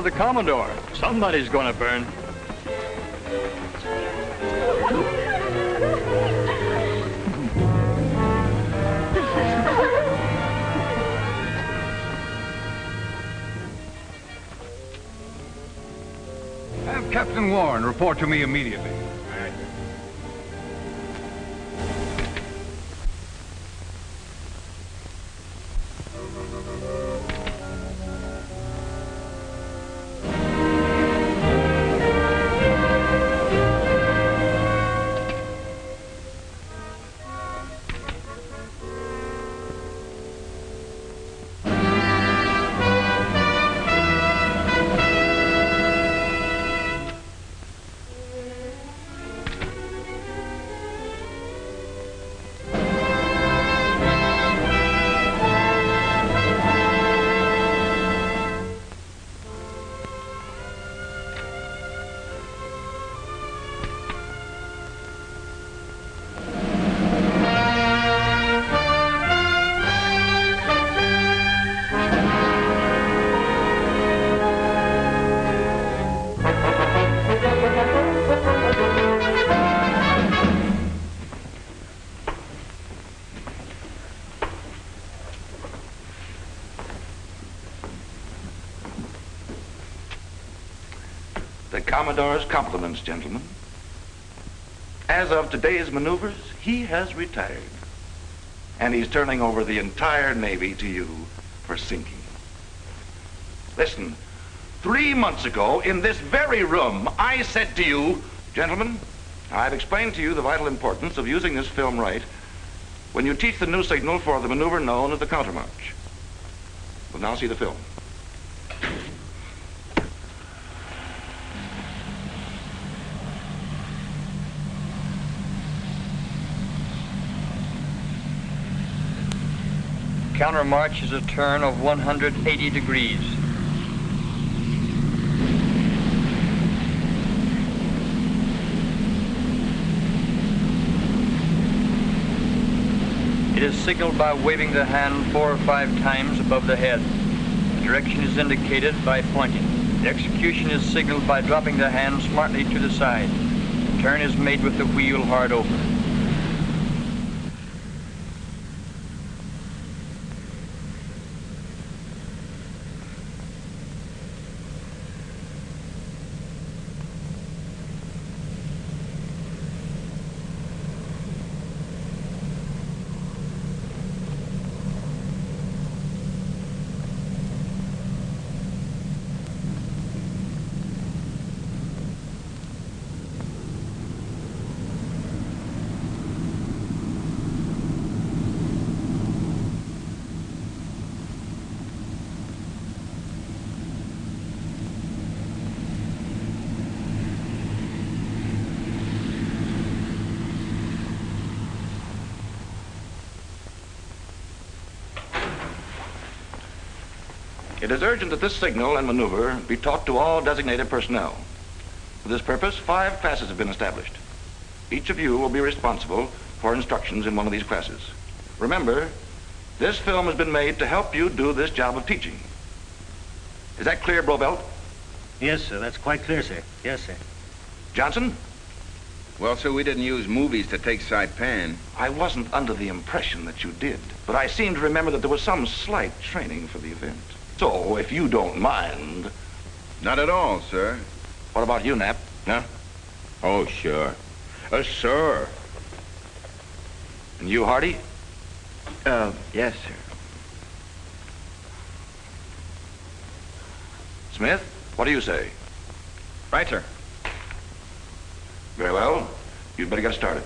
the Commodore. Somebody's gonna burn. Have Captain Warren report to me immediately. The Commodore's compliments, gentlemen. As of today's maneuvers, he has retired. And he's turning over the entire Navy to you for sinking. Listen, 3 months ago, in this very room, I said to you, gentlemen, I've explained to you the vital importance of using this film right when you teach the new signal for the maneuver known as the countermarch. We'll now see the film. Countermarch is a turn of 180 degrees. It is signaled by waving the hand 4 or 5 times above the head. The direction is indicated by pointing. The execution is signaled by dropping the hand smartly to the side. The turn is made with the wheel hard over. It is urgent that this signal and maneuver be taught to all designated personnel. For this purpose, 5 classes have been established. Each of you will be responsible for instructions in one of these classes. Remember, this film has been made to help you do this job of teaching. Is that clear, Brobelt? Yes, sir. That's quite clear, sir. Yes, sir. Johnson? Well, sir, we didn't use movies to take Saipan. I wasn't under the impression that you did, but I seem to remember that there was some slight training for the event. So, if you don't mind... Not at all, sir. What about you, Knapp? Huh? Oh, sure. Sir. And you, Hardy? Yes, sir. Smith, what do you say? Right, sir. Very well. You'd better get started.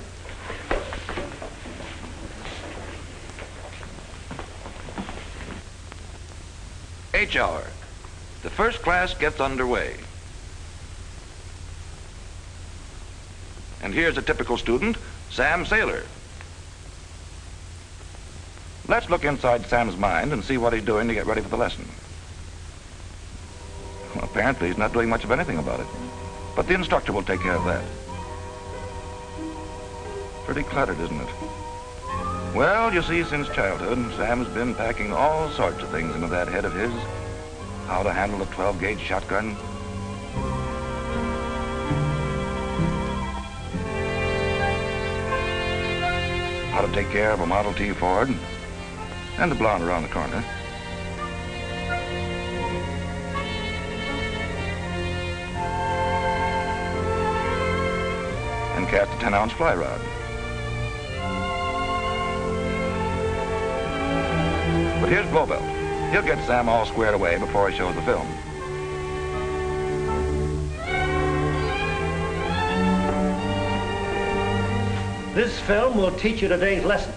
H-hour. The first class gets underway. And here's a typical student, Sam Saylor. Let's look inside Sam's mind and see what he's doing to get ready for the lesson. Well, apparently he's not doing much of anything about it. But the instructor will take care of that. Pretty cluttered, isn't it? Well, you see, since childhood, Sam's been packing all sorts of things into that head of his. how to handle a 12-gauge shotgun, how to take care of a Model T Ford, and the blonde around the corner. And cast a 10-ounce fly rod. But here's Blowbelt. He'll get Sam all squared away before he shows the film. This film will teach you today's lesson.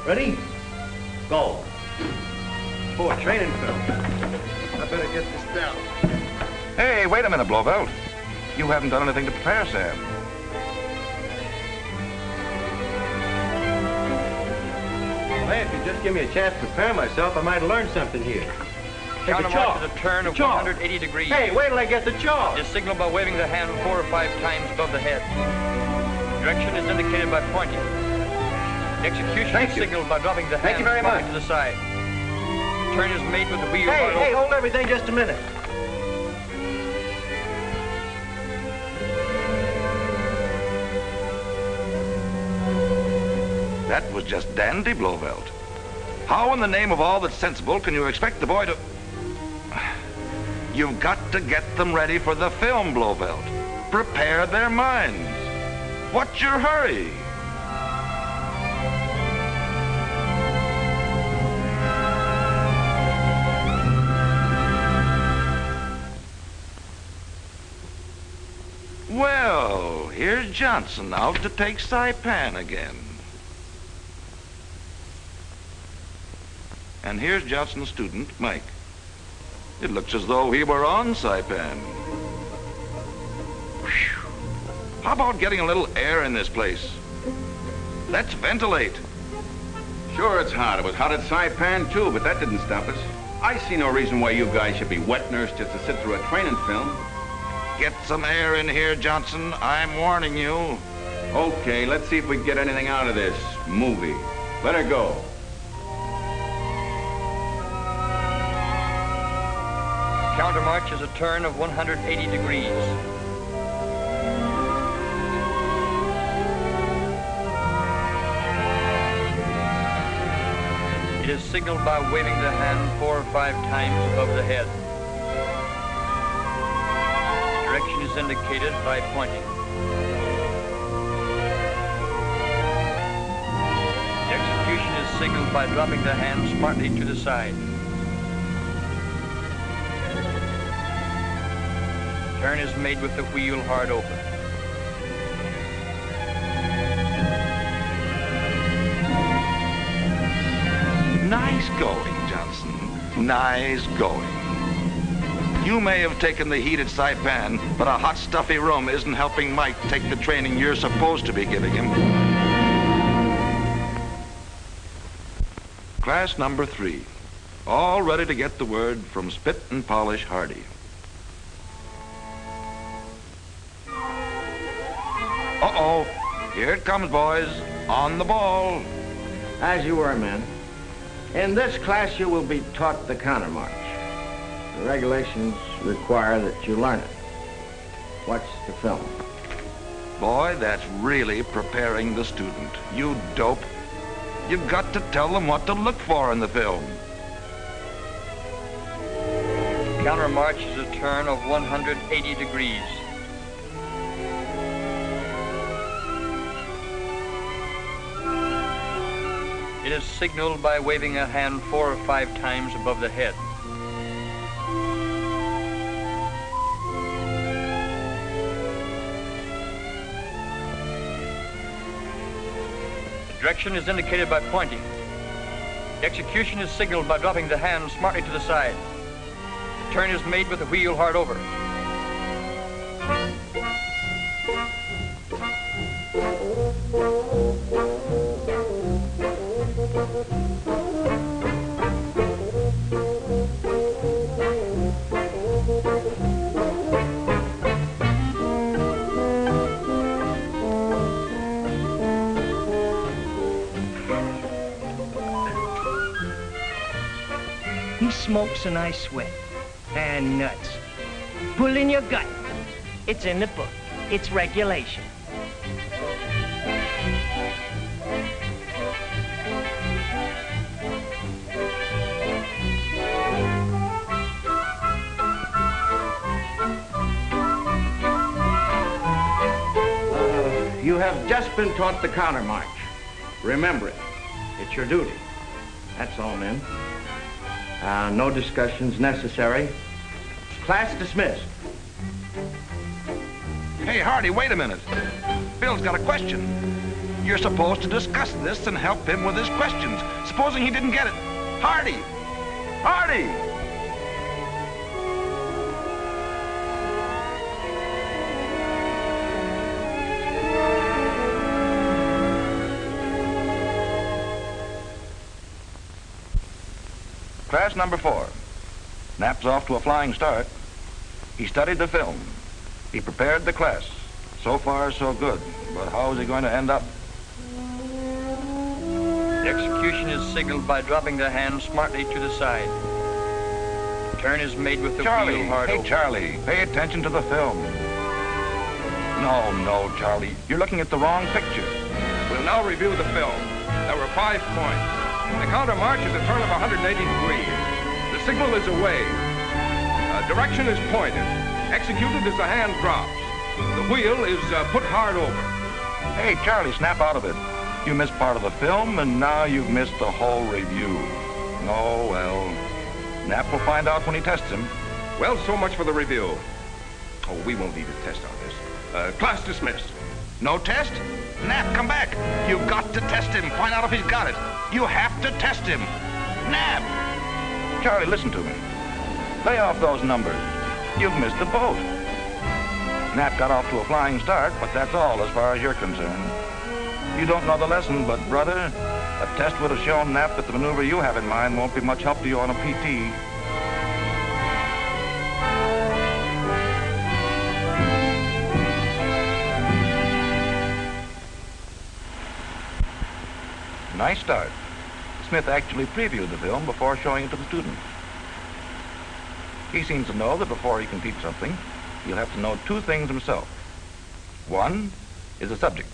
Ready? Go. Oh, a training film. I better get this down. Hey, wait a minute, Blowbelt. You haven't done anything to prepare Sam. Hey, if you just give me a chance to prepare myself, I might learn something here. Hey, the Counter chalk. march is a turn of The chalk. 180 degrees. Hey, wait till I get the chalk. It is signaled by waving the hand 4 or 5 times above the head. Direction is indicated by pointing. Execution Thank is you. signaled by dropping the Thank hand you very slightly much. to the side. Turn is made with the wheel Hey, hard hey, over. hold everything just a minute. That was just dandy, Blowbelt. How in the name of all that's sensible can you expect the boy to... You've got to get them ready for the film, Blowbelt. Prepare their minds. What's your hurry? Well, here's Johnson out to take Saipan again. And here's Johnson's student, Mike. It looks as though he were on Saipan. Whew. How about getting a little air in this place? Let's ventilate. Sure, it's hot. It was hot at Saipan, too, but that didn't stop us. I see no reason why you guys should be wet nurse just to sit through a training film. Get some air in here, Johnson. I'm warning you. Okay, let's see if we can get anything out of this movie. Let her go. Counter march is a turn of 180 degrees. It is signaled by waving the hand 4 or 5 times above the head. Direction is indicated by pointing. The execution is signaled by dropping the hand smartly to the side. Turn is made with the wheel hard open. Nice going, Johnson. Nice going. You may have taken the heat at Saipan, but a hot, stuffy room isn't helping Mike take the training you're supposed to be giving him. Class number 3. All ready to get the word from Spit and Polish Hardy. Uh-oh. Here it comes, boys. On the ball. As you were, men. In this class, you will be taught the counter march. The regulations require that you learn it. Watch the film. Boy, that's really preparing the student. You dope. You've got to tell them what to look for in the film. Counter march is a turn of 180 degrees. It is signaled by waving a hand 4 or 5 times above the head. The direction is indicated by pointing. The execution is signaled by dropping the hand smartly to the side. The turn is made with the wheel hard over. smokes and I sweat. And nuts. Pull in your gut. It's in the book. It's regulation. You have just been taught the counter march. Remember it. It's your duty. That's all, men. No discussions necessary. Class dismissed. Hey, Hardy, wait a minute. Bill's got a question. You're supposed to discuss this and help him with his questions. Supposing he didn't get it. Hardy! Hardy! Class number 4. Nap's off to a flying start. He studied the film. He prepared the class. So far, so good. But how is he going to end up? The execution is signaled by dropping the hand smartly to the side. The turn is made with the Charlie, wheel hard hey, open. Charlie, pay attention to the film. No, Charlie, you're looking at the wrong picture. We'll now review the film. There were 5 points. The counter march is a turn of 180 degrees. The signal is away. Direction is pointed. Executed as the hand drops. The wheel is put hard over. Hey, Charlie, snap out of it. You missed part of the film, and now you've missed the whole review. Oh, well, Nap will find out when he tests him. Well, so much for the review. Oh, we won't need a test on this. Class dismissed. No test? Nap, come back. You've got to test him. Find out if he's got it. You have to test him. Nap! Charlie, listen to me. Lay off those numbers. You've missed the boat. Nap got off to a flying start, but that's all as far as you're concerned. You don't know the lesson, but brother, a test would have shown Nap that the maneuver you have in mind won't be much help to you on a PT. Nice start. Smith actually previewed the film before showing it to the students. He seems to know that before he can teach something, he'll have to know 2 things himself. One is the subject.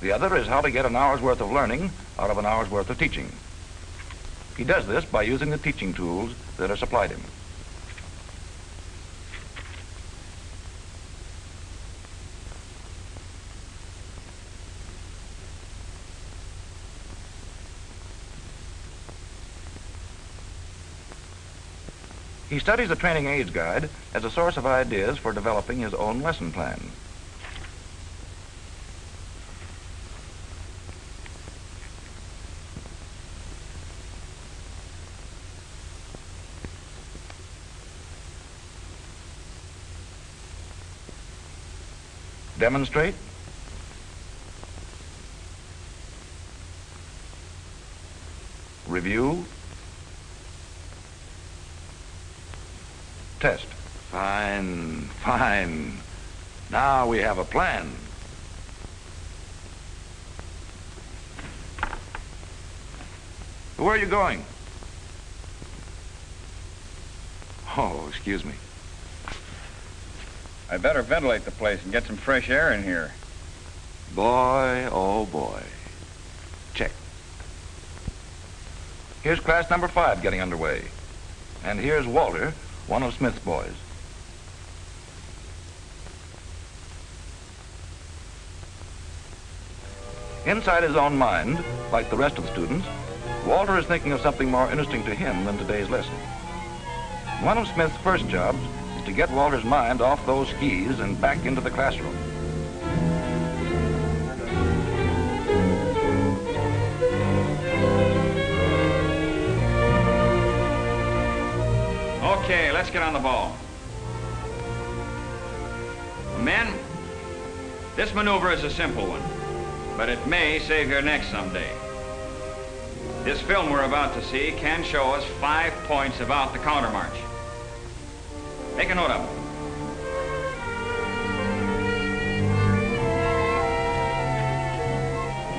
The other is how to get an hour's worth of learning out of an hour's worth of teaching. He does this by using the teaching tools that are supplied him. He studies the training aids guide as a source of ideas for developing his own lesson plan. Demonstrate. Review. Test. Fine, fine. Now we have a plan. Where are you going? Oh, excuse me. I better ventilate the place and get some fresh air in here. Boy, oh boy. Check. Here's class number 5 getting underway. And here's Walter, one of Smith's boys. Inside his own mind, like the rest of the students, Walter is thinking of something more interesting to him than today's lesson. One of Smith's first jobs is to get Walter's mind off those skis and back into the classroom. Okay, let's get on the ball. Men, this maneuver is a simple one, but it may save your neck someday. This film we're about to see can show us 5 points about the counter march. Make a note of them.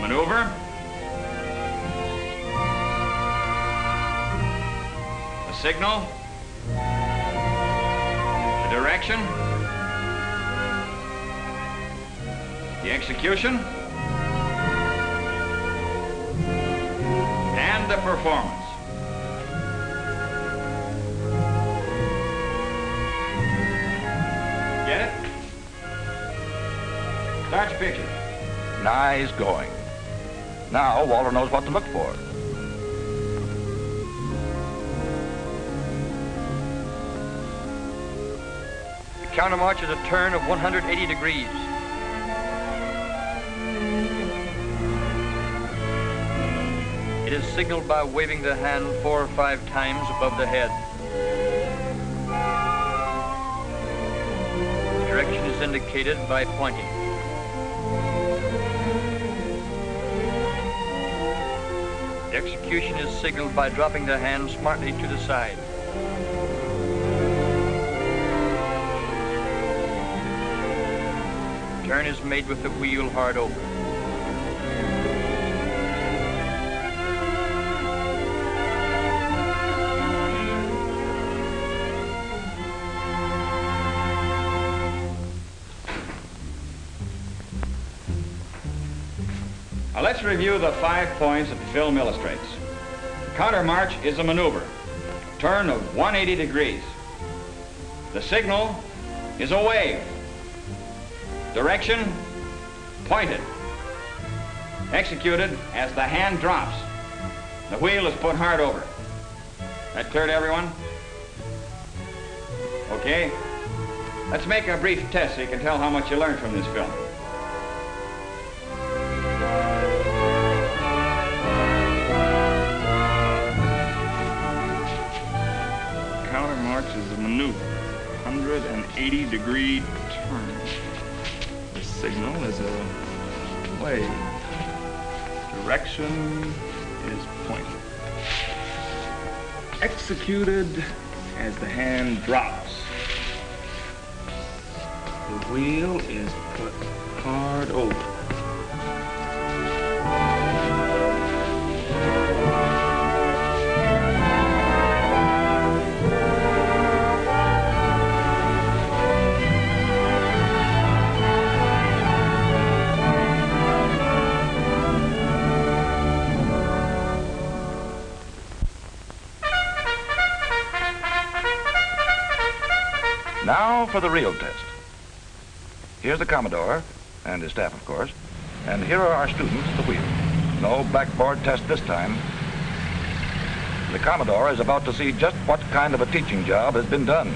Maneuver. The signal, the direction, the execution, and the performance. Get it? Start your picture. Nice going. Now Walter knows what to look for. The countermarch is a turn of 180 degrees. It is signaled by waving the hand 4 or 5 times above the head. The direction is indicated by pointing. The execution is signaled by dropping the hand smartly to the side. Turn is made with the wheel hard open. Now let's review the 5 points that the film illustrates. Counter march is a maneuver, turn of 180 degrees. The signal is a wave. Direction, pointed. Executed as the hand drops. The wheel is put hard over. That clear to everyone? Okay. Let's make a brief test so you can tell how much you learned from this film. Counter march is a maneuver, 180-degree turn. The signal is a wave. Direction is pointed. Executed as the hand drops. The wheel is put hard over. Now for the real test. Here's the Commodore, and his staff, of course, and here are our students at the wheel. No blackboard test this time. The Commodore is about to see just what kind of a teaching job has been done.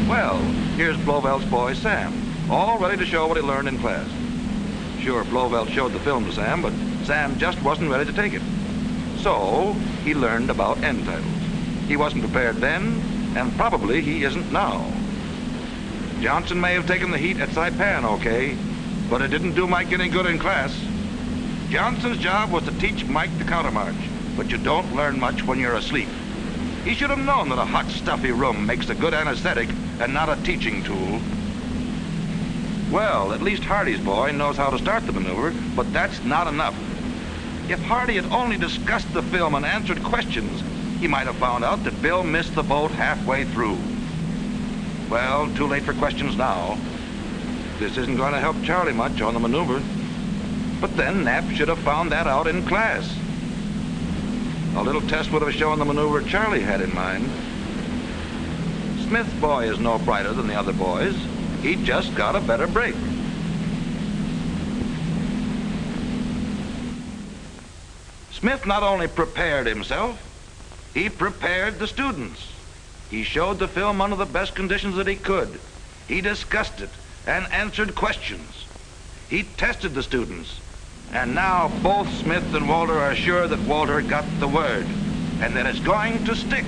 Well, here's Blovelt's boy, Sam, all ready to show what he learned in class. Sure, Blovelt showed the film to Sam, but Sam just wasn't ready to take it. So, he learned about end titles. He wasn't prepared then, and probably he isn't now. Johnson may have taken the heat at Saipan, okay, but it didn't do Mike any good in class. Johnson's job was to teach Mike the countermarch, but you don't learn much when you're asleep. He should have known that a hot, stuffy room makes a good anesthetic and not a teaching tool. Well, at least Hardy's boy knows how to start the maneuver, but that's not enough. If Hardy had only discussed the film and answered questions, he might have found out that Bill missed the boat halfway through. Well, too late for questions now. This isn't going to help Charlie much on the maneuver. But then Knapp should have found that out in class. A little test would have shown the maneuver Charlie had in mind. Smith's boy is no brighter than the other boys. He just got a better break. Smith not only prepared himself, he prepared the students. He showed the film under the best conditions that he could. He discussed it and answered questions. He tested the students. And now both Smith and Walter are sure that Walter got the word and that it's going to stick.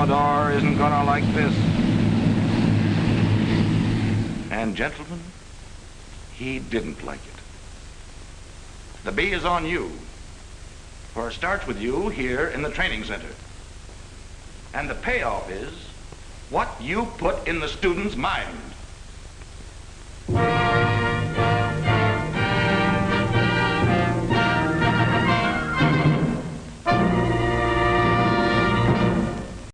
Commodore isn't gonna like this. And gentlemen, he didn't like it. The B is on you, for it starts with you here in the training center. And the payoff is what you put in the students' minds.